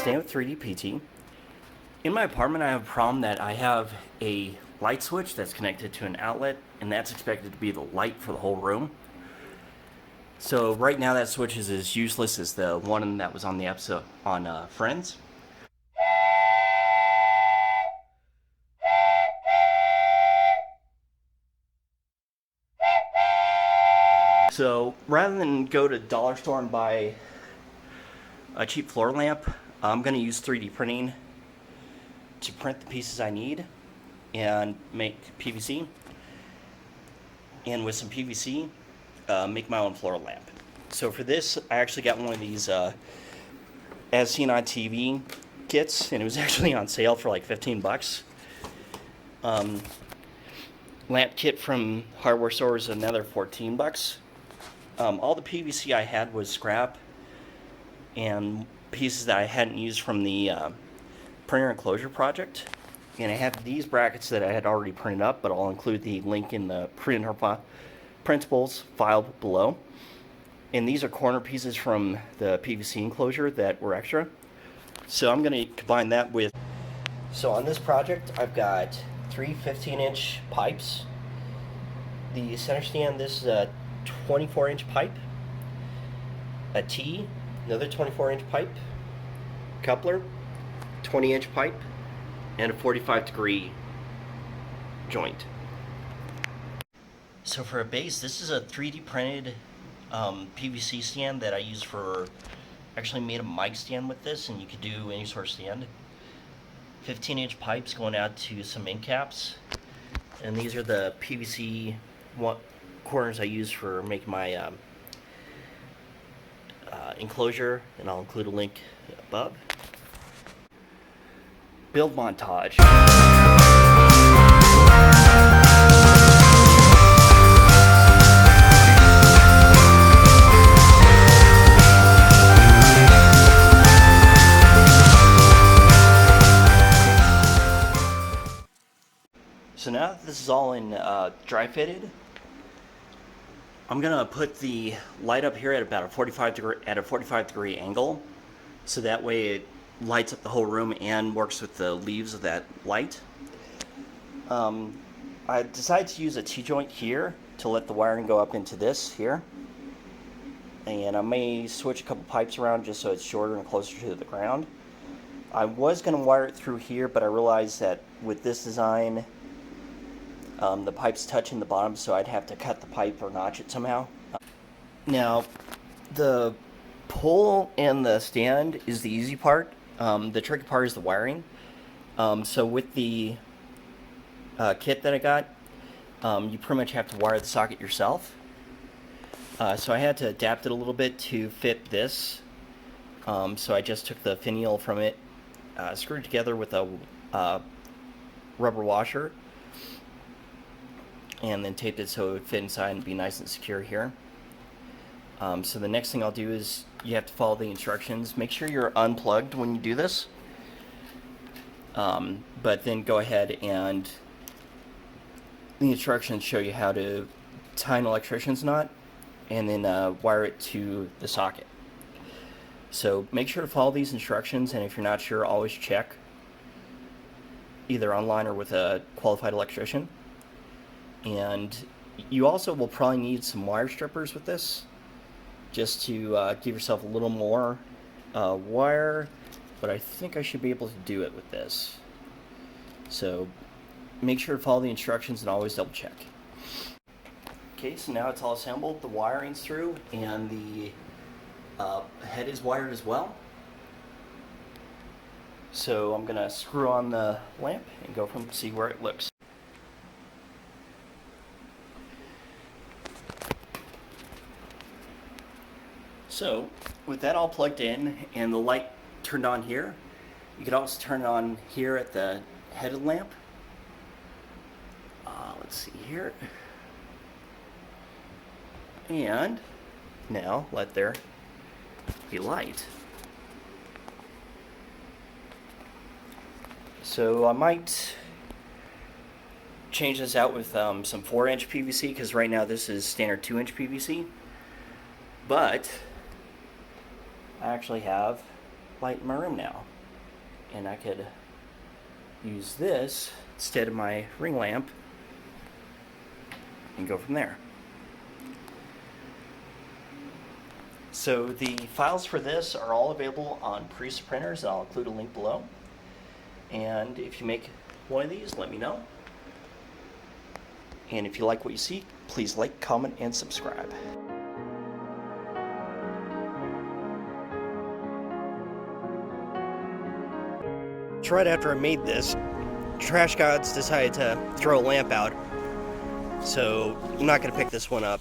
Staying with 3D PT. In my apartment, I have a problem that I have a light switch that's connected to an outlet, and that's expected to be the light for the whole room. So right now that switch is as useless as the one that was on the episode on Friends. So rather than go to the dollar store and buy a cheap floor lamp, I'm going to use 3D printing to print the pieces I need and make PVC. And with some PVC, make my own floor lamp. So for this, I actually got one of these as seen on TV kits, and it was actually on sale for like 15 bucks. Lamp kit from hardware stores, another 14 bucks. All the PVC I had was scrap and pieces that I hadn't used from the printer enclosure project. And I have these brackets that I had already printed up, but I'll include the link in the printables file below. And these are corner pieces from the PVC enclosure that were extra. So I'm going to combine that with... So on this project, I've got three 15-inch pipes. The center stand, this is a 24-inch pipe. A T, another 24-inch pipe. Coupler, 20-inch pipe. And a 45-degree joint. So for a base, this is a 3D printed PVC stand that I use for, actually made a mic stand with this, and you could do any sort of stand. 15-inch pipes going out to some end caps, and these are the PVC corners I use for making my enclosure, and I'll include a link above. Build montage. So now that this is all in dry fitted, I'm gonna put the light up here at about a 45 degree angle, so that way it lights up the whole room and works with the leaves of that light. I decided to use a T-joint here to let the wiring go up into this here, and I may switch a couple pipes around just so it's shorter and closer to the ground. I was going to wire it through here, but I realized that with this design the pipes touching the bottom, so I'd have to cut the pipe or notch it somehow. Now the pole and the stand is the easy part. The tricky part is the wiring. So with the kit that I got, you pretty much have to wire the socket yourself. So I had to adapt it a little bit to fit this. So I just took the finial from it, screwed it together with a rubber washer, and then taped it so it would fit inside and be nice and secure here. So the next thing I'll do is you have to follow the instructions. Make sure you're unplugged when you do this. But then go ahead, and the instructions show you how to tie an electrician's knot and then wire it to the socket. So make sure to follow these instructions, and if you're not sure, always check either online or with a qualified electrician. And you also will probably need some wire strippers with this, just to give yourself a little more wire, but I think I should be able to do it with this. So make sure to follow the instructions and always double check. Okay, so now it's all assembled, the wiring's through, and the head is wired as well. So I'm gonna screw on the lamp and go from see where it looks. So with that all plugged in and the light turned on here, you could also turn it on here at the head of the lamp. Let's see here. And now let there be light. So I might change this out with some 4-inch PVC, because right now this is standard 2-inch PVC. But I actually have light in my room now. and I could use this instead of my ring lamp and go from there. So the files for this are all available on Priest printers, and I'll include a link below. And if you make one of these, let me know. And if you like what you see, please like, comment, and subscribe. Right after I made this, trash gods decided to throw a lamp out, so I'm not going to pick this one up.